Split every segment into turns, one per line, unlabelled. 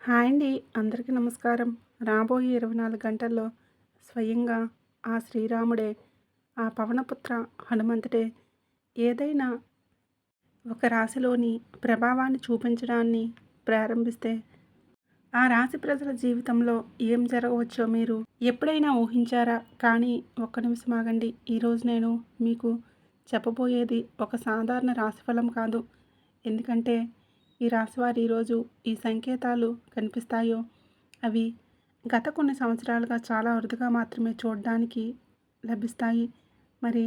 Hi అండి. అందరికీ నమస్కారం. రాబోయే 24 గంటల్లో స్వయంగా ఆ శ్రీరాముడే, ఆ పవనపుత్ర హనుమంతుడే ఏదైనా ఒక రాశిలోని ప్రభావాన్ని చూపించడాన్ని ప్రారంభిస్తే, ఆ రాశి ప్రజల జీవితంలో ఏం జరగవచ్చో మీరు ఎప్పుడైనా ఊహించారా? కానీ ఒక్క నిమిషం ఆగండి. ఈరోజు నేను మీకు చెప్పబోయేది ఒక సాధారణ రాశిఫలం కాదు. ఎందుకంటే ఈ రాశివారు ఈరోజు ఈ సంకేతాలు కనిపిస్తాయో అవి గత కొన్ని సంవత్సరాలుగా చాలా అరుదుగా మాత్రమే చూడడానికి లభిస్తాయి. మరి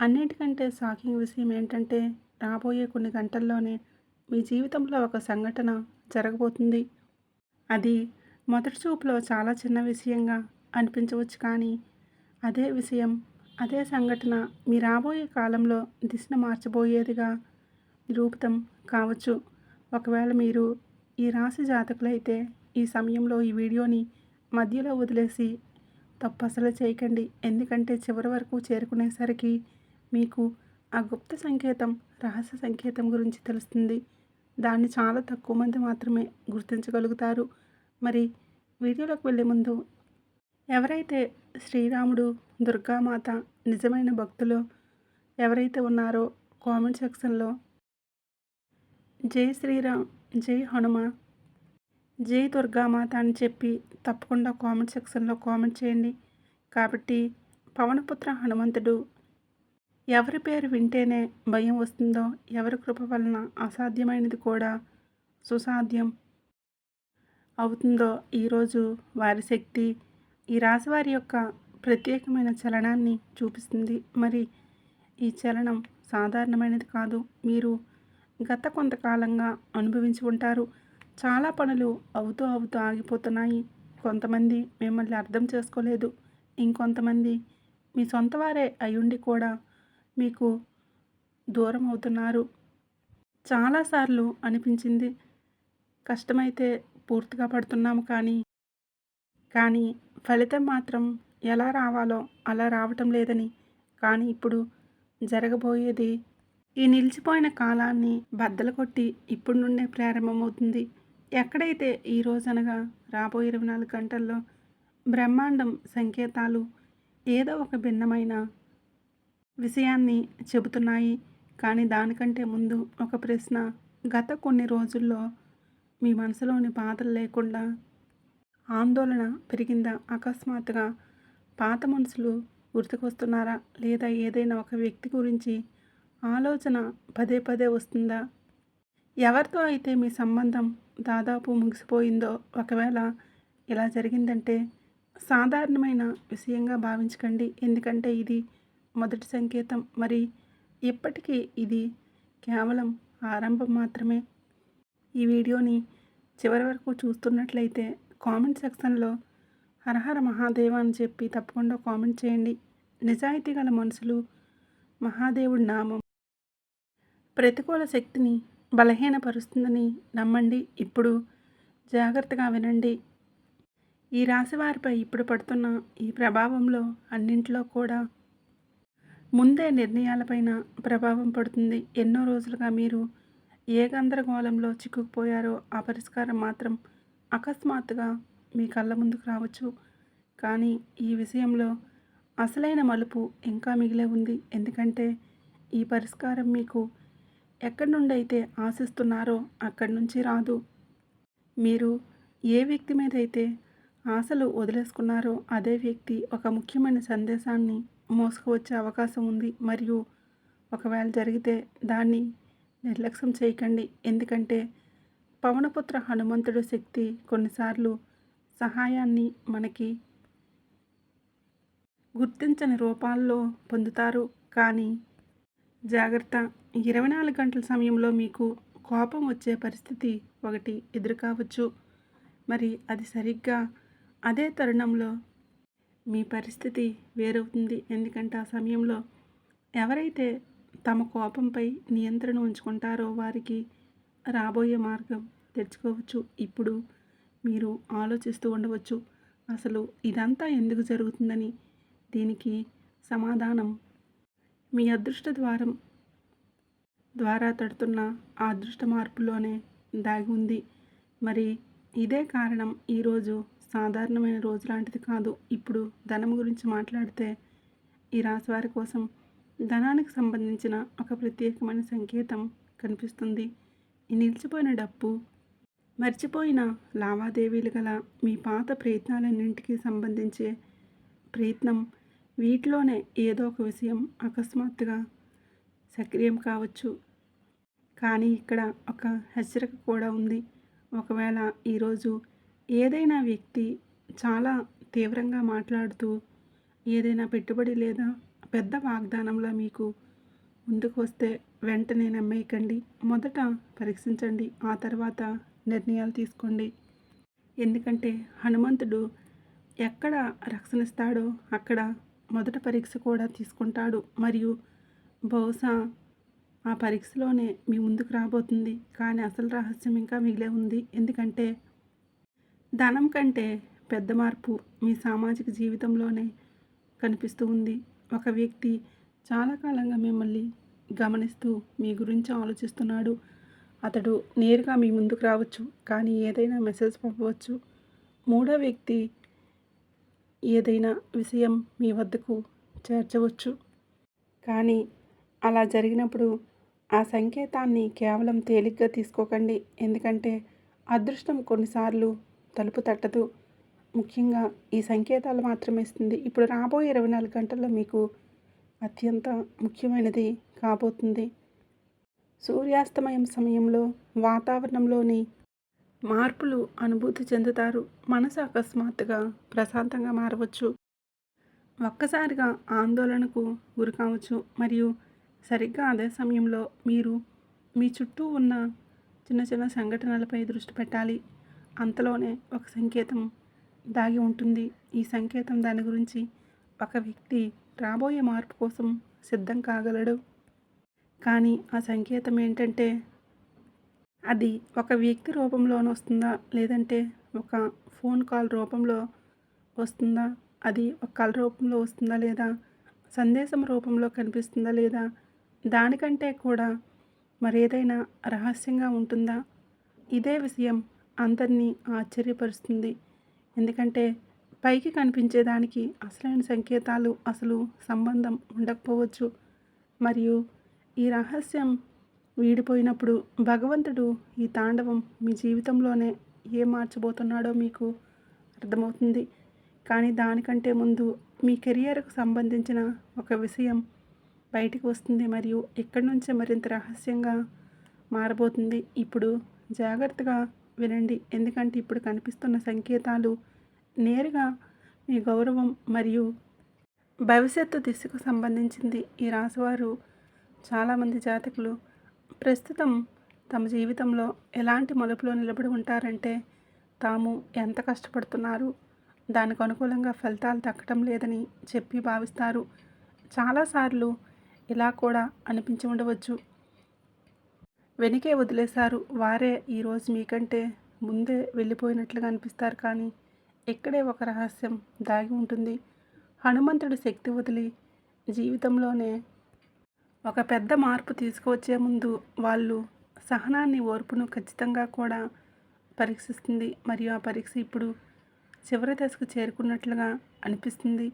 అన్నిటికంటే షాకింగ్ విషయం ఏంటంటే రాబోయే కొన్ని గంటల్లోనే మీ జీవితంలో ఒక సంఘటన జరగబోతుంది. అది మొదటి చూపులో చాలా చిన్న విషయంగా అనిపించవచ్చు, కానీ అదే విషయం, అదే సంఘటన మీ రాబోయే కాలంలో దిశను మార్చబోయేదిగా నిరూపితం కావచ్చు. ఒకవేళ మీరు ఈ రాశి జాతకులైతే ఈ సమయంలో ఈ వీడియోని మధ్యలో వదిలేసి తప్పు అసలు చేయకండి. ఎందుకంటే చివరి వరకు చేరుకునేసరికి మీకు ఆ గుప్త సంకేతం, రహస్య సంకేతం గురించి తెలుస్తుంది. దాన్ని చాలా తక్కువ మంది మాత్రమే గుర్తించగలుగుతారు. మరి వీడియోలోకి వెళ్ళే ముందు ఎవరైతే శ్రీరాముడు, దుర్గామాత నిజమైన భక్తులు ఎవరైతే ఉన్నారో కామెంట్ సెక్షన్లో జై శ్రీరామ్, జై హనుమ, జై దుర్గామాత అని చెప్పి తప్పకుండా కామెంట్ సెక్షన్లో కామెంట్ చేయండి. కాబట్టి పవనపుత్ర హనుమంతుడు ఎవరి పేరు వింటేనే భయం వస్తుందో, ఎవరి కృప వలన అసాధ్యమైనది కూడా సుసాధ్యం అవుతుందో ఈరోజు వారి శక్తి ఈ రాశివారి యొక్క ప్రత్యేకమైన చలనాన్ని చూపిస్తుంది. మరి ఈ చలనం సాధారణమైనది కాదు. మీరు గత కొంతకాలంగా అనుభవించి ఉంటారు. చాలా పనులు అవుతూ ఆగిపోతున్నాయి. కొంతమంది మిమ్మల్ని అర్థం చేసుకోలేదు. ఇంకొంతమంది మీ సొంత వారే అయ్యుండి కూడా మీకు దూరం అవుతున్నారు. చాలాసార్లు అనిపించింది కష్టమైతే పూర్తిగా పడుతున్నాము, కానీ ఫలితం మాత్రం ఎలా రావాలో అలా రావటం లేదని. కానీ ఇప్పుడు జరగబోయేది ఈ నిలిచిపోయిన కాలాన్ని బద్దలు కొట్టి ఇప్పుడు నుండే ప్రారంభమవుతుంది. ఎక్కడైతే ఈ రోజనగా రాబోయే 24 గంటల్లో బ్రహ్మాండం సంకేతాలు ఏదో ఒక భిన్నమైన విషయాన్ని చెబుతున్నాయి. కానీ దానికంటే ముందు ఒక ప్రశ్న. గత కొన్ని రోజుల్లో మీ మనసులోని బాధలు లేకుండా ఆందోళన పెరిగిందా? అకస్మాత్తుగా పాత మనుషులు గుర్తుకొస్తున్నారా? లేదా ఏదైనా ఒక వ్యక్తి గురించి ఆలోచన పదే పదే వస్తుందా? ఎవరితో అయితే మీ సంబంధం దాదాపు ముగిసిపోయిందో, ఒకవేళ ఇలా జరిగిందంటే సాధారణమైన విషయంగా భావించకండి. ఎందుకంటే ఇది మొదటి సంకేతం. మరి ఇప్పటికీ ఇది కేవలం ఆరంభం మాత్రమే. ఈ వీడియోని చివరి వరకు చూస్తున్నట్లయితే కామెంట్ సెక్షన్లో హరహర మహాదేవ అని చెప్పి తప్పకుండా కామెంట్ చేయండి. నిజాయితీ గల మనుషులు మహాదేవుడి నామం ప్రతికూల శక్తిని బలహీనపరుస్తుందని నమ్మండి. ఇప్పుడు జాగ్రత్తగా వినండి. ఈ రాశి వారిపై ఇప్పుడు పడుతున్న ఈ ప్రభావంలో అన్నింటిలో కూడా ముందే నిర్ణయాలపైన ప్రభావం పడుతుంది. ఎన్నో రోజులుగా మీరు ఏ గందరగోళంలో చిక్కుకుపోయారో ఆ పరిష్కారం మాత్రం అకస్మాత్తుగా మీ కళ్ళ ముందుకు రావచ్చు. కానీ ఈ విషయంలో అసలైన మలుపు ఇంకా మిగిలే ఉంది. ఎందుకంటే ఈ పరిష్కారం మీకు ఎక్కడి నుండి అయితే ఆశిస్తున్నారో అక్కడి నుంచి రాదు. మీరు ఏ వ్యక్తి మీద అయితే ఆశలు వదిలేసుకున్నారో అదే వ్యక్తి ఒక ముఖ్యమైన సందేశాన్ని మోసుకువచ్చే అవకాశం ఉంది. మరియు ఒకవేళ జరిగితే దాన్ని నిర్లక్ష్యం చేయకండి. ఎందుకంటే పవనపుత్ర హనుమంతుడి శక్తి కొన్నిసార్లు సహాయాన్ని మనకి గుర్తించని రూపాల్లో పొందుతారు. కానీ జాగ్రత్త, 24 గంటల సమయంలో మీకు కోపం వచ్చే పరిస్థితి ఒకటి ఎదురు కావచ్చు. మరి అది సరిగ్గా అదే తరుణంలో మీ పరిస్థితి వేరవుతుంది. ఎందుకంటే ఆ సమయంలో ఎవరైతే తమ కోపంపై నియంత్రణ ఉంచుకుంటారో వారికి రాబోయే మార్గం తెరుచుకోవచ్చు. ఇప్పుడు మీరు ఆలోచిస్తూ ఉండవచ్చు, అసలు ఇదంతా ఎందుకు జరుగుతుందని. దీనికి సమాధానం మీ అదృష్ట ద్వారం ద్వారా తడుతున్న ఆ అదృష్ట మార్పులోనే దాగి ఉంది. మరి ఇదే కారణం ఈరోజు సాధారణమైన రోజు లాంటిది కాదు. ఇప్పుడు ధనం గురించి మాట్లాడితే ఈ రాశి వారి కోసం ధనానికి సంబంధించిన ఒక ప్రత్యేకమైన సంకేతం కనిపిస్తుంది. ఈ నిలిచిపోయిన డబ్బు, మర్చిపోయిన లావాదేవీలు గల మీ పాత ప్రయత్నాలన్నింటికి సంబంధించే ప్రయత్నం, వీటిలోనే ఏదో ఒక విషయం అకస్మాత్తుగా సక్రియం కావచ్చు. కానీ ఇక్కడ ఒక హెచ్చరిక కూడా ఉంది. ఒకవేళ ఈరోజు ఏదైనా వ్యక్తి చాలా తీవ్రంగా మాట్లాడుతూ ఏదైనా పెట్టుబడి లేదా పెద్ద వాగ్దానంలో మీకు ముందుకు వస్తే వెంటనే నమ్మేయకండి. మొదట పరీక్షించండి, ఆ తర్వాత నిర్ణయాలు తీసుకోండి. ఎందుకంటే హనుమంతుడు ఎక్కడ రక్షణిస్తాడో అక్కడ మొదట పరీక్ష కూడా తీసుకుంటాడు. మరియు బహుశా ఆ పరీక్షలోనే మీ ముందుకు రాబోతుంది. కానీ అసలు రహస్యం ఇంకా మిగిలే ఉంది. ఎందుకంటే ధనం కంటే పెద్ద మార్పు మీ సామాజిక జీవితంలోనే కనిపిస్తూ ఉంది. ఒక వ్యక్తి చాలా కాలంగా మిమ్మల్ని గమనిస్తూ మీ గురించి ఆలోచిస్తున్నాడు. అతడు నేరుగా మీ ముందుకు రావచ్చు, కానీ ఏదైనా మెసేజ్ పంపవచ్చు. మూడో వ్యక్తి ఏదైనా విషయం మీ వద్దకు చేర్చవచ్చు. కానీ అలా జరిగినప్పుడు ఆ సంకేతాన్ని కేవలం తేలిగ్గా తీసుకోకండి. ఎందుకంటే అదృష్టం కొన్నిసార్లు తలుపు తట్టదు. ముఖ్యంగా ఈ సంకేతాలు మాత్రమే ఇస్తుంది. ఇప్పుడు రాబోయే 24 గంటల్లో మీకు అత్యంత ముఖ్యమైనది కాబోతుంది. సూర్యాస్తమయం సమయంలో వాతావరణంలోని మార్పులు అనుభూతి చెందుతారు. మనసు అకస్మాత్తుగా ప్రశాంతంగా మారవచ్చు. ఒక్కసారిగా ఆందోళనకు గురి కావచ్చు. మరియు సరిగ్గా అదే సమయంలో మీరు మీ చుట్టూ ఉన్న చిన్న చిన్న సంఘటనలపై దృష్టి పెట్టాలి. అంతలోనే ఒక సంకేతం దాగి ఉంటుంది. ఈ సంకేతం దాని గురించి ఒక వ్యక్తి రాబోయే మార్పు కోసం సిద్ధం కాగలడు. కానీ ఆ సంకేతం ఏంటంటే అది ఒక వ్యక్తి రూపంలోనే వస్తుందా, లేదంటే ఒక ఫోన్ కాల్ రూపంలో వస్తుందా, అది ఒక కళ రూపంలో వస్తుందా, లేదా సందేశం రూపంలో కనిపిస్తుందా, లేదా దానికంటే కూడా మరేదైనా రహస్యంగా ఉంటుందా? ఇదే విషయం అందరినీ ఆశ్చర్యపరుస్తుంది. ఎందుకంటే పైకి కనిపించేదానికి అసలైన సంకేతాలు అసలు సంబంధం ఉండకపోవచ్చు. మరియు ఈ రహస్యం వీడిపోయినప్పుడు భగవంతుడు ఈ తాండవం మీ జీవితంలోనే ఏం మార్చబోతున్నాడో మీకు అర్థమవుతుంది. కానీ దానికంటే ముందు మీ కెరియర్కు సంబంధించిన ఒక విషయం బయటికి వస్తుంది మరియు ఇక్కడి నుంచే మరింత రహస్యంగా మారబోతుంది. ఇప్పుడు జాగ్రత్తగా వినండి. ఎందుకంటే ఇప్పుడు కనిపిస్తున్న సంకేతాలు నేరుగా మీ గౌరవం మరియు భవిష్యత్తు దిశకు సంబంధించింది. ఈ రాశివారు చాలామంది జాతకులు ప్రస్తుతం తమ జీవితంలో ఎలాంటి మలుపులో నిలబడి ఉంటారంటే తాము ఎంత కష్టపడుతున్నారు, దానికి అనుకూలంగా ఫలితాలు దక్కడం లేదని చెప్పి భావిస్తారు. చాలాసార్లు ఇలా కూడా అనిపించి ఉండవచ్చు. వెనుకే వదిలేశారు, వారే ఈరోజు మీకంటే ముందే వెళ్ళిపోయినట్లుగా అనిపిస్తారు. కానీ ఇక్కడే ఒక రహస్యం దాగి ఉంటుంది. హనుమంతుడి శక్తి వదిలి జీవితంలోనే ఒక పెద్ద మార్పు తీసుకువచ్చే ముందు వాళ్ళు సహనాన్ని, ఓర్పును ఖచ్చితంగా కూడా పరీక్షిస్తుంది. మరియు ఆ పరీక్ష ఇప్పుడు చివరి దశకు చేరుకున్నట్లుగా అనిపిస్తుంది.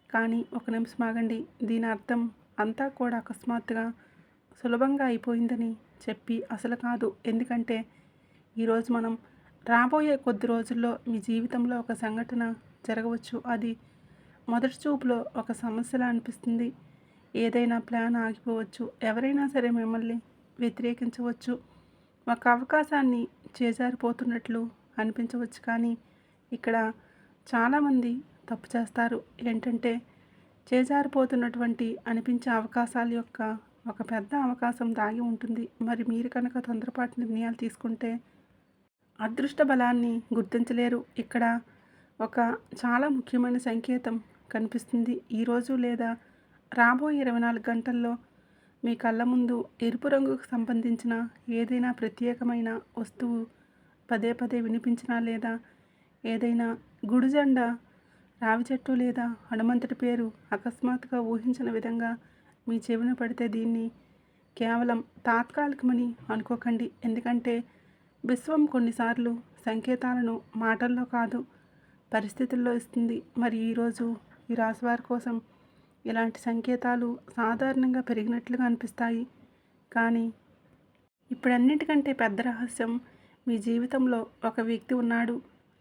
కానీ ఒక నిమిషం ఆగండి. దీని అర్థం అంతా కూడా అకస్మాత్తుగా సులభంగా అయిపోయిందని చెప్పి అసలు కాదు. ఎందుకంటే ఈరోజు మనం రాబోయే కొద్ది రోజుల్లో మీ జీవితంలో ఒక సంఘటన జరగవచ్చు. అది మొదటి చూపులో ఒక సమస్యలా అనిపిస్తుంది. ఏదైనా ప్లాన్ ఆగిపోవచ్చు. ఎవరైనా సరే మిమ్మల్ని వ్యతిరేకించవచ్చు. ఒక అవకాశాన్ని చేజారిపోతున్నట్లు అనిపించవచ్చు. కానీ ఇక్కడ చాలామంది తప్పు చేస్తారు. ఏంటంటే చేజారిపోతున్నటువంటి అనిపించే అవకాశాల యొక్క ఒక పెద్ద అవకాశం దాగి ఉంటుంది. మరి మీరు కనుక తొందరపాటు నిర్ణయాలు తీసుకుంటే అదృష్ట బలాన్ని గుర్తించలేరు. ఇక్కడ ఒక చాలా ముఖ్యమైన సంకేతం కనిపిస్తుంది. ఈరోజు లేదా రాబోయే 24 గంటల్లో మీ కళ్ళ ముందు ఎరుపు రంగుకు సంబంధించిన ఏదైనా ప్రత్యేకమైన వస్తువు పదే పదే వినిపించినా, లేదా ఏదైనా గుడిజెండా, రావి చెట్టు లేదా హనుమంతుడి పేరు అకస్మాత్తుగా ఊహించిన విధంగా మీ చెవిన పడితే దీన్ని కేవలం తాత్కాలికమని అనుకోకండి. ఎందుకంటే విశ్వం కొన్నిసార్లు సంకేతాలను మాటల్లో కాదు, పరిస్థితుల్లో ఇస్తుంది. మరి ఈరోజు ఈ రాశివారి కోసం ఇలాంటి సంకేతాలు సాధారణంగా పెరిగినట్లుగా అనిపిస్తాయి. కానీ ఇప్పుడన్నిటికంటే పెద్ద రహస్యం, మీ జీవితంలో ఒక వ్యక్తి ఉన్నాడు.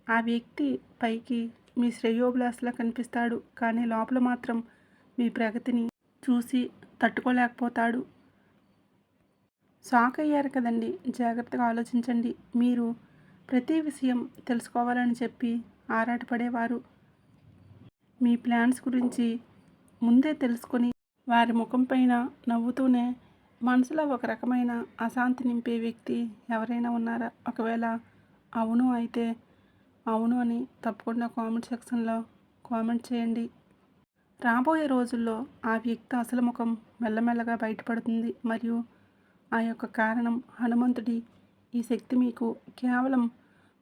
ఆ వ్యక్తి పైకి మీ శ్రేయోభిలాషిలా కనిపిస్తాడు. కానీ లోపల మాత్రం మీ ప్రగతిని చూసి తట్టుకోలేకపోతాడు. షాక్ అయ్యారు కదండి! జాగ్రత్తగా ఆలోచించండి. మీరు ప్రతి విషయం తెలుసుకోవాలని చెప్పి ఆరాటపడేవారు మీ ప్లాన్స్ గురించి ముందే తెలుసుకొని వారి ముఖం పైన నవ్వుతూనే మనసులో ఒక రకమైన అశాంతి నింపే వ్యక్తి ఎవరైనా ఉన్నారా? ఒకవేళ అవును అయితే అవును అని తప్పకుండా కామెంట్ సెక్షన్లో కామెంట్ చేయండి. రాబోయే రోజుల్లో ఆ వ్యక్తి అసలు ముఖం మెల్లమెల్లగా బయటపడుతుంది. మరియు ఆ యొక్క కారణం హనుమంతుడి ఈ శక్తి మీకు కేవలం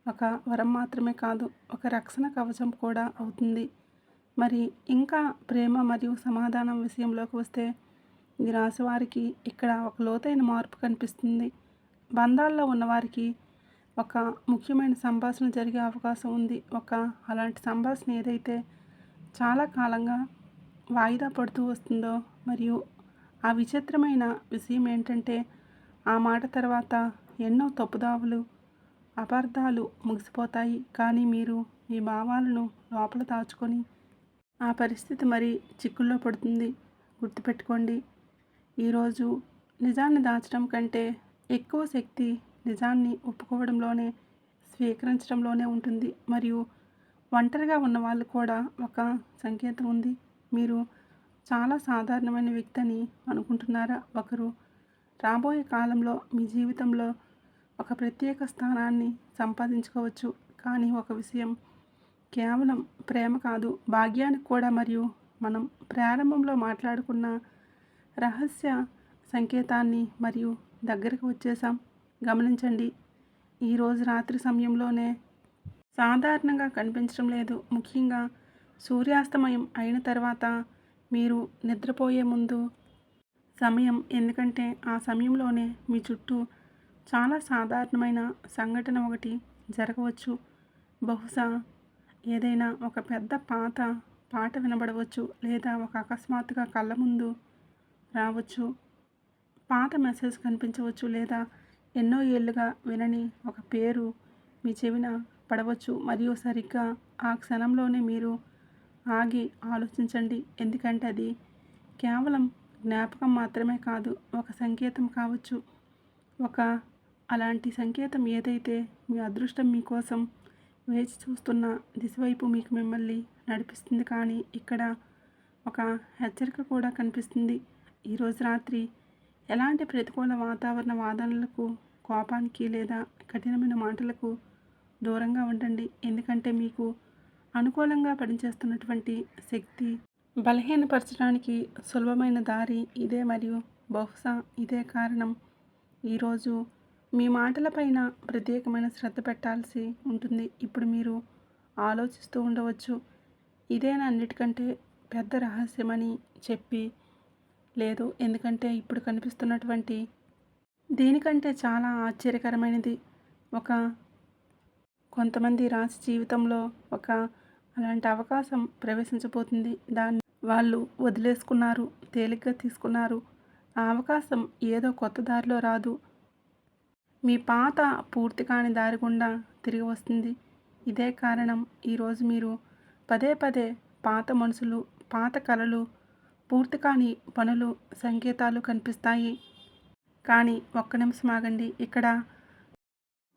ఒక వరం మాత్రమే కాదు, ఒక రక్షణ కవచం కూడా అవుతుంది. మరి ఇంకా ప్రేమ మరియు సమాధానం విషయంలోకి వస్తే, ఈ రాశి వారికి ఇక్కడ ఒక లోతైన మార్పు కనిపిస్తుంది. బంధాల్లో ఉన్నవారికి ఒక ముఖ్యమైన సంభాషణ జరిగే అవకాశం ఉంది. అలాంటి సంభాషణ ఏదైతే చాలా కాలంగా వాయిదా పడుతూ వస్తుందో, మరియు ఆ విచిత్రమైన విషయం ఏంటంటే, ఆ మాట తర్వాత ఎన్నో తప్పుదావులు, అపార్థాలు ముగిసిపోతాయి. కానీ మీరు మీ భావాలను లోపల దాచుకొని ఆ పరిస్థితి మరి చిక్కుల్లో పడుతుంది. గుర్తుపెట్టుకోండి, ఈరోజు నిజాన్ని దాచడం కంటే ఎక్కువ శక్తి నిజాన్ని ఒప్పుకోవడంలోనే, స్వీకరించడంలోనే ఉంటుంది. మరియు ఒంటరిగా ఉన్న వాళ్ళు కూడా ఒక సంకేతం ఉంది. మీరు చాలా సాధారణమైన వ్యక్తి అని అనుకుంటున్నారా? ఒకరు రాబోయే కాలంలో మీ జీవితంలో ఒక ప్రత్యేక స్థానాన్ని సంపాదించుకోవచ్చు. కానీ ఒక విషయం, కేవలం ప్రేమ కాదు, భాగ్యానికి కూడా. మరియు మనం ప్రారంభంలో మాట్లాడుకున్న రహస్య సంకేతాన్ని మరియు దగ్గరకు వచ్చేసాం. గమనించండి, ఈరోజు రాత్రి సమయంలోనే సాధారణంగా కనిపించడం లేదు. ముఖ్యంగా సూర్యాస్తమయం అయిన తర్వాత మీరు నిద్రపోయే ముందు సమయం. ఎందుకంటే ఆ సమయంలోనే మీ చుట్టూ చాలా సాధారణమైన సంఘటన ఒకటి జరగవచ్చు. బహుశా ఏదైనా ఒక పెద్ద పాట వినబడవచ్చు, లేదా ఒక అకస్మాత్తుగా కళ్ళ ముందు రావచ్చు, పాత మెసేజ్ కనిపించవచ్చు, లేదా ఎన్నో ఏళ్ళుగా వినని ఒక పేరు మీ చెవిన పడవచ్చు. మరియు సరిగ్గా ఆ క్షణంలోనే మీరు ఆగి ఆలోచించండి. ఎందుకంటే అది కేవలం జ్ఞాపకం మాత్రమే కాదు, ఒక సంకేతం కావచ్చు. అలాంటి సంకేతం ఏదైతే మీ అదృష్టం మీకోసం వేచి చూస్తున్న దిశ వైపు మిమ్మల్ని నడిపిస్తుంది. కానీ ఇక్కడ ఒక హెచ్చరిక కూడా కనిపిస్తుంది. ఈరోజు రాత్రి ఎలాంటి ప్రతికూల వాతావరణ వాదనలకు, కోపానికి లేదా కఠినమైన మాటలకు దూరంగా ఉండండి. ఎందుకంటే మీకు అనుకూలంగా పనిచేస్తున్నటువంటి శక్తి బలహీనపరచడానికి సులభమైన దారి ఇదే. మరియు బహుశా ఇదే కారణం ఈరోజు మీ మాటలపైన ప్రత్యేకమైన శ్రద్ధ పెట్టాల్సి ఉంటుంది. ఇప్పుడు మీరు ఆలోచిస్తూ ఉండవచ్చు, ఇదేనా అన్నిటికంటే పెద్ద రహస్యమని చెప్పి. లేదు, ఎందుకంటే ఇప్పుడు కనిపిస్తున్నటువంటి దీనికంటే చాలా ఆశ్చర్యకరమైనది కొంతమంది రాశి జీవితంలో అలాంటి అవకాశం ప్రవేశించబోతుంది. దాన్ని వాళ్ళు వదిలేసుకున్నారు, తేలిగ్గా తీసుకున్నారు. ఆ అవకాశం ఏదో కొత్త దారిలో రాదు, మీ పాత పూర్తి కాని దారి గుండా తిరిగి వస్తుంది. ఇదే కారణం ఈరోజు మీరు పదే పదే పాత మనుషులు, పాత కలలు, పూర్తి కాని పనులు, సంకేతాలు కనిపిస్తాయి. కానీ ఒక్క నిమిషం ఆగండి, ఇక్కడ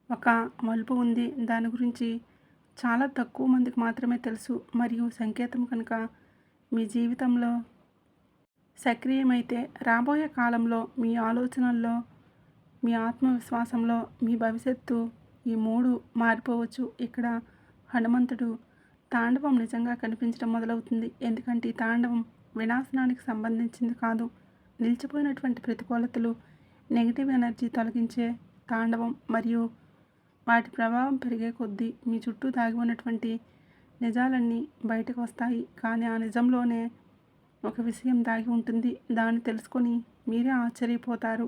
ఒక మలుపు ఉంది. దాని గురించి చాలా తక్కువ మందికి మాత్రమే తెలుసు. మరియు సంకేతం కనుక మీ జీవితంలో సక్రియమైతే రాబోయే కాలంలో మీ ఆలోచనల్లో, మీ ఆత్మవిశ్వాసంలో, మీ భవిష్యత్తు ఈ మూడు మారిపోవచ్చు. ఇక్కడ హనుమంతుడు తాండవం నిజంగా కనిపించడం మొదలవుతుంది. ఎందుకంటే ఈ తాండవం వినాశనానికి సంబంధించింది కాదు, నిలిచిపోయినటువంటి ప్రతికూలతలు, నెగిటివ్ ఎనర్జీ తొలగించే తాండవం. మరియు వాటి ప్రభావం పెరిగే కొద్దీ మీ చుట్టూ దాగి ఉన్నటువంటి నిజాలన్నీ బయటకు వస్తాయి. కానీ ఆ నిజంలోనే ఒక విషయం దాగి ఉంటుంది. దాన్ని తెలుసుకొని మీరే ఆశ్చర్యపోతారు.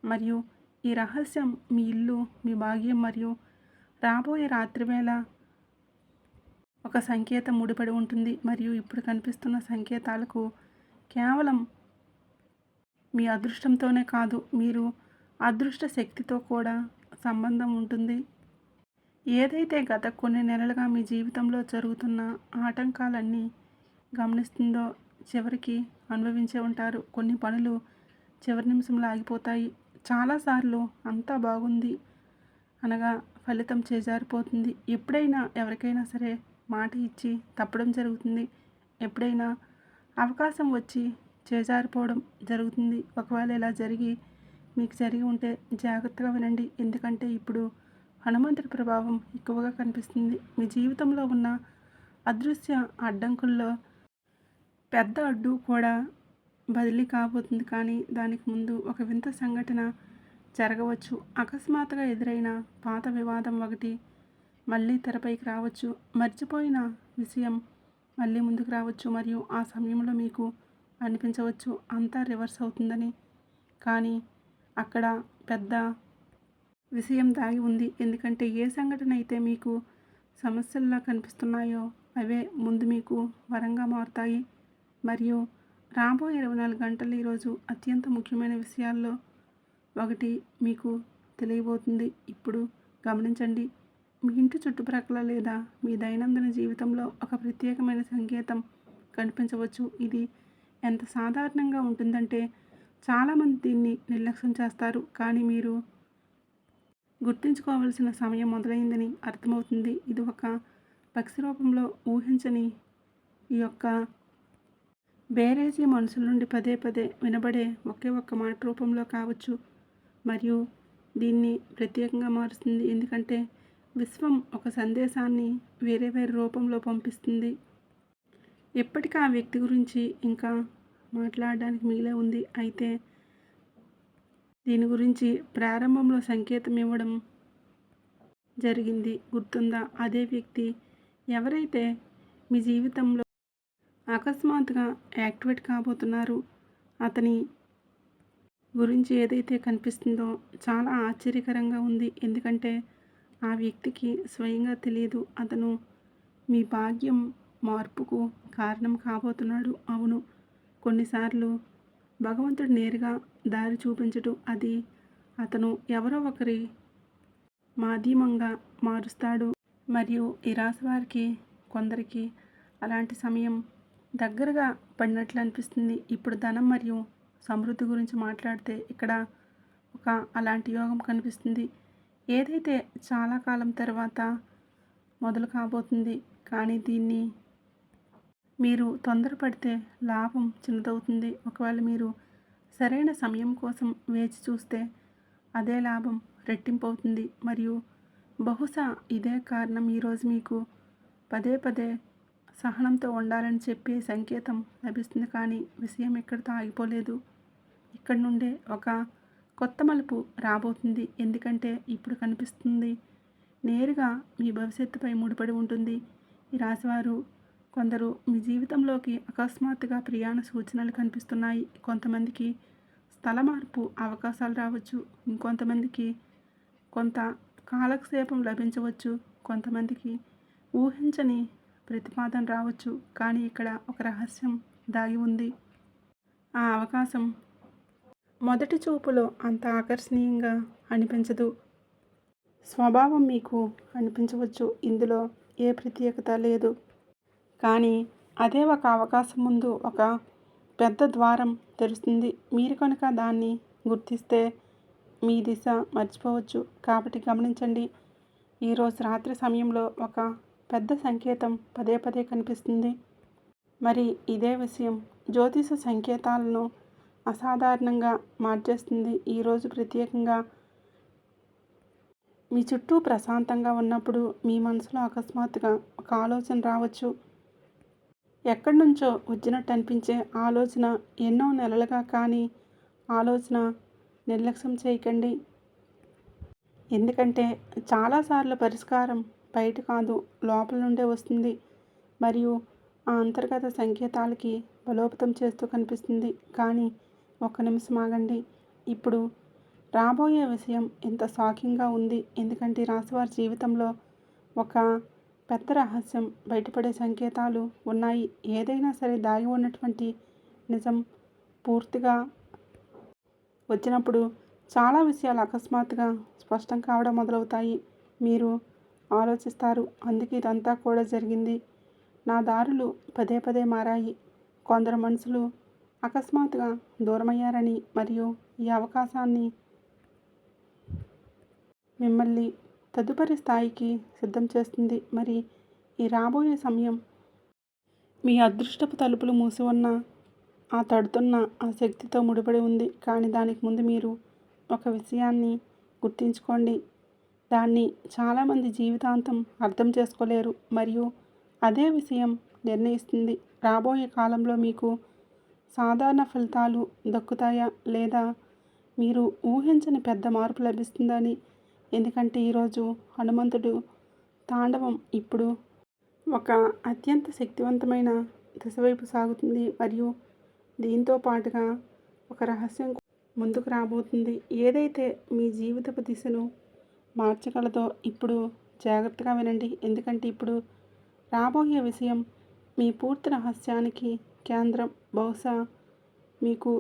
మరియు ఈ రహస్యం మీ ఇల్లు, మీ భాగ్యం మరియు రాబోయే రాత్రివేళ ఒక సంకేతం ముడిపడి ఉంటుంది మరియు ఇప్పుడు కనిపిస్తున్న సంకేతాలకు కేవలం మీ అదృష్టంతోనే కాదు, మీరు అదృష్ట శక్తితో కూడా సంబంధం ఉంటుంది. ఏదైతే గత కొన్ని నెలలుగా మీ జీవితంలో జరుగుతున్న ఆటంకాలన్నీ గమనిస్తుందో చివరికి అనుభవించే ఉంటారు. కొన్ని పనులు చివరి నిమిషంలో ఆగిపోతాయి. చాలాసార్లు అంతా బాగుంది అనగా ఫలితం చేజారిపోతుంది. ఎప్పుడైనా ఎవరికైనా సరే మాట ఇచ్చి తప్పడం జరుగుతుంది. ఎప్పుడైనా అవకాశం వచ్చి చేజారిపోవడం జరుగుతుంది. ఒకవేళ ఇలా మీకు జరిగి ఉంటే జాగ్రత్తగా వినండి. ఎందుకంటే ఇప్పుడు హనుమంతుడి ప్రభావం ఎక్కువగా కనిపిస్తుంది. మీ జీవితంలో ఉన్న అదృశ్య అడ్డంకుల్లో పెద్ద అడ్డు కూడా బదిలీ కాబోతుంది. కానీ దానికి ముందు ఒక వింత సంఘటన జరగవచ్చు. అకస్మాత్తుగా ఎదురైన పాత వివాదం ఒకటి మళ్ళీ తెరపైకి రావచ్చు. మర్చిపోయిన విషయం మళ్ళీ ముందుకు రావచ్చు. మరియు ఆ సమయంలో మీకు అనిపించవచ్చు అంతా రివర్స్ అవుతుందని. కానీ అక్కడ పెద్ద విషయం దాగి ఉంది. ఎందుకంటే ఏ సంఘటన అయితే మీకు సమస్యల్లా కనిపిస్తున్నాయో అవే ముందు మీకు వరంగా మారుతాయి. మరియు రాబోయే 24 గంటలు ఈరోజు అత్యంత ముఖ్యమైన విషయాల్లో ఒకటి మీకు తెలియబోతుంది. ఇప్పుడు గమనించండి. మీ ఇంటి చుట్టుప్రక్కల లేదా మీ దైనందిన జీవితంలో ఒక ప్రత్యేకమైన సంకేతం కనిపించవచ్చు. ఇది ఎంత సాధారణంగా ఉంటుందంటే చాలామంది దీన్ని నిర్లక్ష్యం చేస్తారు. కానీ మీరు గుర్తుంచుకోవాల్సిన సమయం మొదలైందని అర్థమవుతుంది. ఇది ఒక పక్షి రూపంలో ఊహించని ఈ యొక్క బేరేజీ మనుషుల నుండి పదే పదే వినబడే ఒకే ఒక్క మాట రూపంలో కావచ్చు. మరియు దీన్ని ప్రత్యేకంగా మారుస్తుంది. ఎందుకంటే విశ్వం ఒక సందేశాన్ని వేరే రూపంలో పంపిస్తుంది. ఇప్పటికీ ఆ వ్యక్తి గురించి ఇంకా మాట్లాడడానికి మిగిలే ఉంది. అయితే దీని గురించి ప్రారంభంలో సంకేతం ఇవ్వడం జరిగింది. గుర్తుందా? అదే వ్యక్తి ఎవరైతే మీ జీవితంలో అకస్మాత్తుగా యాక్టివేట్ కాబోతున్నారు. అతని గురించి ఏదైతే కనిపిస్తుందో చాలా ఆశ్చర్యకరంగా ఉంది. ఎందుకంటే ఆ వ్యక్తికి స్వయంగా తెలియదు అతను మీ భాగ్యం మార్పుకు కారణం కాబోతున్నాడు. అవును, కొన్నిసార్లు భగవంతుడు నేరుగా దారి చూపించడు. అది అతను ఎవరో ఒకరి మాధ్యమంగా మారుస్తాడు. మరియు ఈ రాశి వారికి కొందరికి అలాంటి సమయం దగ్గరగా పడినట్లు అనిపిస్తుంది. ఇప్పుడు ధనం మరియు సమృద్ధి గురించి మాట్లాడితే ఇక్కడ ఒక అలాంటి యోగం కనిపిస్తుంది. ఏదైతే చాలా కాలం తర్వాత మొదలు కాబోతుంది. కానీ దీన్ని మీరు తొందరపడితే లాభం చిన్నదవుతుంది. ఒకవేళ మీరు సరైన సమయం కోసం వేచి చూస్తే అదే లాభం రెట్టింపు అవుతుంది. మరియు బహుశా ఇదే కారణం ఈరోజు మీకు పదే పదే సహనంతో ఉండాలని చెప్పే సంకేతం లభిస్తుంది. కానీ విషయం ఎక్కడితో ఆగిపోలేదు. ఇక్కడ నుండే ఒక కొత్త మలుపు రాబోతుంది. ఎందుకంటే ఇప్పుడు కనిపిస్తుంది నేరుగా మీ భవిష్యత్తుపై ముడిపడి ఉంటుంది. ఈ రాశివారు కొందరు మీ జీవితంలోకి అకస్మాత్తుగా ప్రయాణ సూచనలు కనిపిస్తున్నాయి. కొంతమందికి స్థల మార్పు అవకాశాలు రావచ్చు. ఇంకొంతమందికి కొంత కాలక్షేపం లభించవచ్చు. కొంతమందికి ఊహించని ప్రతిపాదన రావచ్చు. కానీ ఇక్కడ ఒక రహస్యం దాగి ఉంది. ఆ అవకాశం మొదటి చూపులో అంత ఆకర్షణీయంగా అనిపించదు. స్వభావం మీకు అనిపించవచ్చు. ఇందులో ఏ ప్రత్యేకత లేదు. కానీ అదే ఒక అవకాశం ముందు ఒక పెద్ద ద్వారం తెరుస్తుంది. మీరు కనుక దాన్ని గుర్తిస్తే మీ దిశ మర్చిపోవచ్చు. కాబట్టి గమనించండి. ఈరోజు రాత్రి సమయంలో ఒక పెద్ద సంకేతం పదే పదే కనిపిస్తుంది. మరి ఇదే విషయం జ్యోతిష సంకేతాలను అసాధారణంగా మార్చేస్తుంది. ఈరోజు ప్రత్యేకంగా మీ చుట్టూ ప్రశాంతంగా ఉన్నప్పుడు మీ మనసులో అకస్మాత్తుగా ఒక ఆలోచన రావచ్చు. ఎక్కడి నుంచో వచ్చినట్టు అనిపించే ఆలోచన ఎన్నో నెలలుగా. కానీ ఆలోచన నిర్లక్ష్యం చేయకండి. ఎందుకంటే చాలాసార్లు పరిష్కారం బయట కాదు, లోపల నుండే వస్తుంది. మరియు ఆ అంతర్గత సంకేతాలకి బలోపేతం చేస్తూ కనిపిస్తుంది. కానీ ఒక్క నిమిషం ఆగండి. ఇప్పుడు రాబోయే విషయం ఎంత షాకింగ్గా ఉంది, ఎందుకంటే ఈ రాశివారి జీవితంలో ఒక పెద్ద రహస్యం బయటపడే సంకేతాలు ఉన్నాయి. ఏదైనా సరే దాగి ఉన్నటువంటి నిజం పూర్తిగా వచ్చినప్పుడు చాలా విషయాలు అకస్మాత్తుగా స్పష్టం కావడం మొదలవుతాయి. మీరు ఆలోచిస్తారు, అందుకే ఇదంతా కూడా జరిగింది. నా దారులు పదే పదే మారాయి. కొందరు మనుషులు అకస్మాత్తుగా దూరమయ్యారని, మరియు ఈ అవకాశాన్ని మిమ్మల్ని తదుపరి స్థాయికి సిద్ధం చేస్తుంది. మరి ఈ రాబోయే సమయం మీ అదృష్టపు తలుపులు మూసి ఉన్న ఆ తడుతున్న ఆ శక్తితో ముడిపడి ఉంది. కానీ దానికి ముందు మీరు ఒక విషయాన్ని గుర్తుంచుకోండి. దాన్ని చాలామంది జీవితాంతం అర్థం చేసుకోలేరు, మరియు అదే విషయం నిర్ణయిస్తుంది రాబోయే కాలంలో మీకు సాధారణ ఫలితాలు దక్కుతాయా, లేదా మీరు ఊహించని పెద్ద మార్పు లభిస్తుందని. ఎందుకంటే ఈరోజు హనుమంతుడు తాండవం ఇప్పుడు ఒక అత్యంత శక్తివంతమైన దిశ వైపు సాగుతుంది, మరియు దీంతో పాటుగా ఒక రహస్యం ముందుకు రాబోతుంది. ఏదైతే మీ జీవితపు దిశను మార్చగలదో. ఇప్పుడు జాగ్రత్తగా వినండి, ఎందుకంటే ఇప్పుడు రాబోయే విషయం మీ పూర్తి రహస్యానికి కేంద్రం. బహుశా మీకు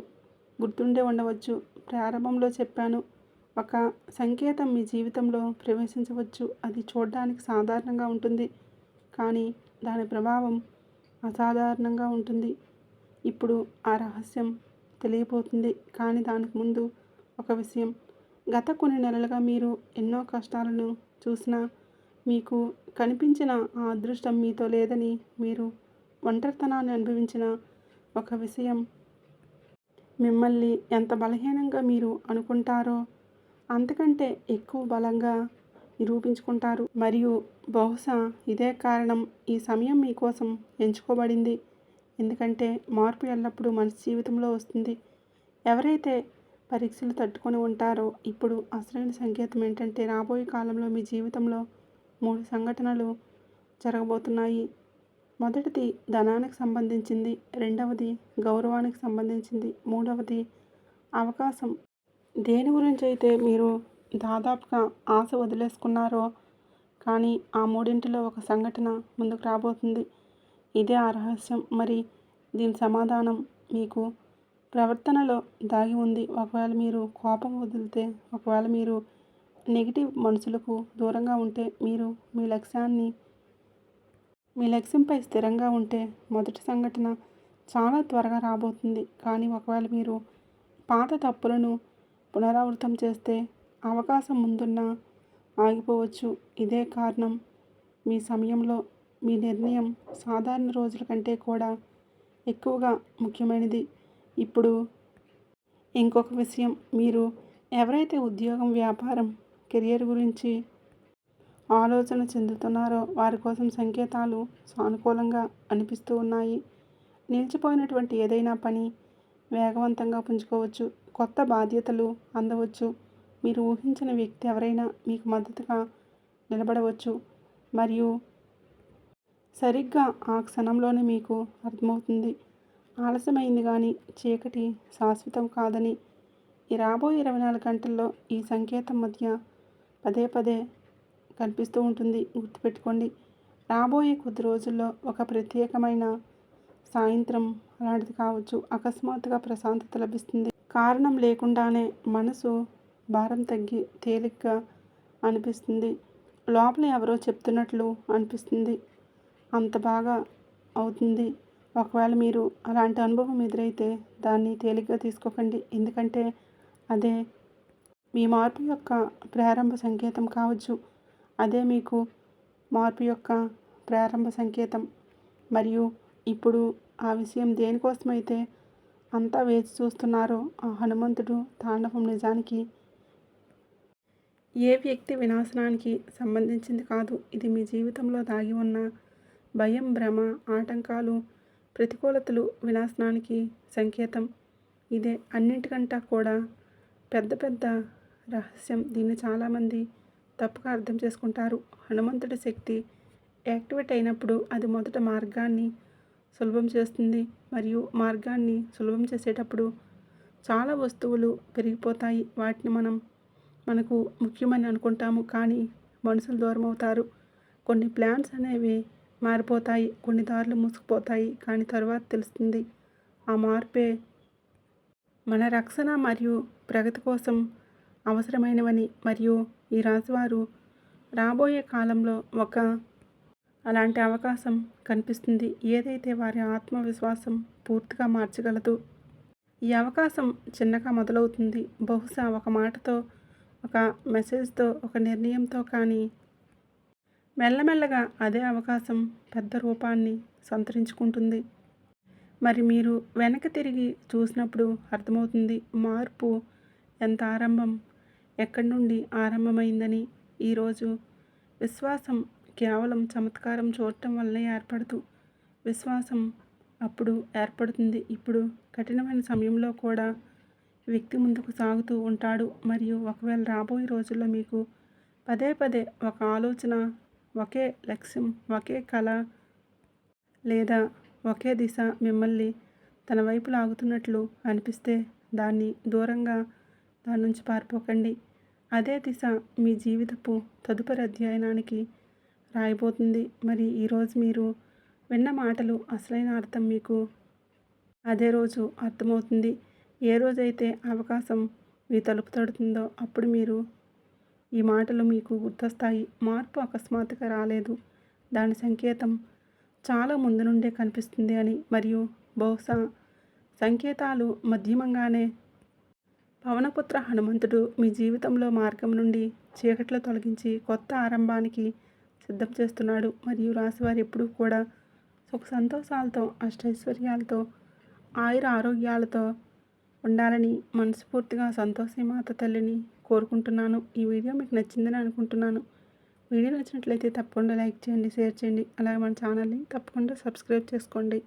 గుర్తుండే ఉండవచ్చు, ప్రారంభంలో చెప్పాను, ఒక సంకేతం మీ జీవితంలో ప్రవేశించవచ్చు. అది చూడడానికి సాధారణంగా ఉంటుంది, కానీ దాని ప్రభావం అసాధారణంగా ఉంటుంది. ఇప్పుడు ఆ రహస్యం తెలియబోతుంది, కానీ దానికి ముందు ఒక విషయం. గత కొన్ని నెలలుగా మీరు ఎన్నో కష్టాలను చూసినా మీకు కనిపించిన ఆ అదృష్టం మీతో లేదని, మీరు ఒంటరితనాన్ని అనుభవించిన ఒక విషయం మిమ్మల్ని ఎంత బలహీనంగా మీరు అనుకుంటారో అంతకంటే ఎక్కువ బలంగా నిరూపించుకుంటారు. మరియు బహుశా ఇదే కారణం ఈ సమయం మీకోసం ఎంచుకోబడింది. ఎందుకంటే మార్పు ఎల్లప్పుడూ మనిషి జీవితంలో వస్తుంది. ఎవరైతే పరీక్షలు తట్టుకొని ఉంటారో, ఇప్పుడు అసలైన సంకేతం ఏంటంటే రాబోయే కాలంలో మీ జీవితంలో 3 సంఘటనలు జరగబోతున్నాయి. మొదటిది ధనానికి సంబంధించింది, రెండవది గౌరవానికి సంబంధించింది, మూడవది అవకాశం. దేని గురించి అయితే మీరు దాదాపుగా ఆశ వదిలేసుకున్నారో, కానీ ఆ మూడింటిలో ఒక సంఘటన ముందుకు రాబోతుంది. ఇదే ఆ రహస్యం. మరి దీని సమాధానం మీకు ప్రవర్తనలో దాగి ఉంది. ఒకవేళ మీరు కోపం వదిలితే, ఒకవేళ మీరు నెగిటివ్ మనుషులకు దూరంగా ఉంటే, మీరు మీ లక్ష్యంపై స్థిరంగా ఉంటే, మొదటి సంఘటన చాలా త్వరగా రాబోతుంది. కానీ ఒకవేళ మీరు పాత తప్పులను పునరావృతం చేస్తే, అవకాశం ముందున్న ఆగిపోవచ్చు. ఇదే కారణం మీ సమయంలో మీ నిర్ణయం సాధారణ రోజుల కంటే కూడా ఎక్కువగా ముఖ్యమైనది. ఇప్పుడు ఇంకొక విషయం, మీరు ఎవరైతే ఉద్యోగం, వ్యాపారం, కెరియర్ గురించి ఆలోచన చెందుతున్నారో వారి కోసం సంకేతాలు సానుకూలంగా అనిపిస్తూ ఉన్నాయి. నిలిచిపోయినటువంటి ఏదైనా పని వేగవంతంగా పుంజుకోవచ్చు, కొత్త బాధ్యతలు అందవచ్చు, మీరు ఊహించిన వ్యక్తి ఎవరైనా మీకు మద్దతుగా నిలబడవచ్చు, మరియు సరిగ్గా ఆ క్షణంలోనే మీకు అర్థమవుతుంది ఆలస్యమైంది కానీ చీకటి శాశ్వతం కాదని. ఈ రాబోయే 24 గంటల్లో ఈ సంకేతం మధ్య పదే పదే కనిపిస్తూ ఉంటుంది. గుర్తుపెట్టుకోండి, రాబోయే కొద్ది రోజుల్లో ఒక ప్రత్యేకమైన సాయంత్రం అలాంటిది కావచ్చు. అకస్మాత్తుగా ప్రశాంతత లభిస్తుంది. కారణం లేకుండానే మనసు భారం తగ్గి తేలిగ్గా అనిపిస్తుంది. లోపల ఎవరో చెప్తున్నట్లు అనిపిస్తుంది. అంత బాగా అవుతుంది. ఒకవేళ మీరు అలాంటి అనుభవం ఎదురైతే దాన్ని తేలిగ్గా తీసుకోకండి, ఎందుకంటే అదే మీ మార్పు యొక్క ప్రారంభ సంకేతం కావచ్చు. అదే మీకు మార్పు యొక్క ప్రారంభ సంకేతం. మరియు ఇప్పుడు ఆ విషయం దేనికోసమైతే అంతా వేచి చూస్తున్నారో, ఆ హనుమంతుడు తాండవం నిజానికి ఏ వ్యక్తి వినాశనానికి సంబంధించింది కాదు. ఇది మీ జీవితంలో దాగి ఉన్న భయం, భ్రమ, ఆటంకాలు, ప్రతికూలతలు వినాశనానికి సంకేతం. ఇదే అన్నింటికంటా కూడా పెద్ద రహస్యం. దీన్ని చాలామంది తప్పుగా అర్థం చేసుకుంటారు. హనుమంతుడి శక్తి యాక్టివేట్ అయినప్పుడు అది మొదట మార్గాన్ని సులభం చేస్తుంది, మరియు మార్గాన్ని సులభం చేసేటప్పుడు చాలా వస్తువులు పెరిగిపోతాయి. వాటిని మనకు ముఖ్యమని అనుకుంటాము. కానీ మనుషులు దూరం అవుతారు. కొన్ని ప్లాన్స్ అనేవి మారిపోతాయి. కొన్ని దారులు మూసుకుపోతాయి. కానీ తరువాత తెలుస్తుంది ఆ మార్పే మన రక్షణ మరియు ప్రగతి కోసం అవసరమైనవని. మరియు ఈ రాశివారు రాబోయే కాలంలో అలాంటి అవకాశం కనిపిస్తుంది. ఏదైతే వారి ఆత్మవిశ్వాసం పూర్తిగా మార్చగలదు. ఈ అవకాశం చిన్నగా మొదలవుతుంది. బహుశా ఒక మాటతో, ఒక మెసేజ్తో, ఒక నిర్ణయంతో, కానీ మెల్లమెల్లగా అదే అవకాశం పెద్ద రూపాన్ని సంతరించుకుంటుంది. మరి మీరు వెనక్కి తిరిగి చూసినప్పుడు అర్థమవుతుంది మార్పు ఎక్కడి నుండి ఆరంభమైందని. ఈరోజు విశ్వాసం కేవలం చమత్కారం చూడటం వల్లే ఏర్పడదు. విశ్వాసం అప్పుడు ఏర్పడుతుంది ఇప్పుడు కఠినమైన సమయంలో కూడా వ్యక్తి ముందుకు సాగుతూ ఉంటాడు. మరియు ఒకవేళ రాబోయే రోజుల్లో మీకు పదే పదే ఒక ఆలోచన, ఒకే లక్ష్యం, ఒకే కళ లేదా ఒకే దిశ మిమ్మల్ని తన వైపు లాగుతున్నట్లు అనిపిస్తే దాని నుంచి పారిపోకండి. అదే దిశ మీ జీవితపు తదుపరి అధ్యయనానికి రాయబోతుంది. మరి ఈరోజు మీరు విన్న మాటలు అసలైన అర్థం మీకు అదే రోజు అర్థమవుతుంది. ఏ రోజైతే అవకాశం మీ తలుపు తడుతుందో అప్పుడు ఈ మాటలు మీకు గుర్తొస్తాయి. మార్పు అకస్మాత్తుగా రాలేదు. దాని సంకేతం చాలా ముందు నుండే కనిపిస్తుంది అని. మరియు బహుశా సంకేతాలు మధ్యమంగానే పవనపుత్ర హనుమంతుడు మీ జీవితంలో మార్గం నుండి చీకట్లు తొలగించి కొత్త ఆరంభానికి సిద్ధం చేస్తున్నాడు. మరియు రాశివారు ఎప్పుడూ కూడా సుఖ సంతోషాలతో, అష్టైశ్వర్యాలతో, ఆయుర ఆరోగ్యాలతో ఉండాలని మనస్ఫూర్తిగా సంతోషి మాత తల్లిని కోరుకుంటున్నాను. ఈ వీడియో మీకు నచ్చిందని అనుకుంటున్నాను. వీడియో నచ్చినట్లయితే తప్పకుండా లైక్ చేయండి, షేర్ చేయండి. అలాగే మన ఛానల్ని తప్పకుండా సబ్స్క్రైబ్ చేసుకోండి.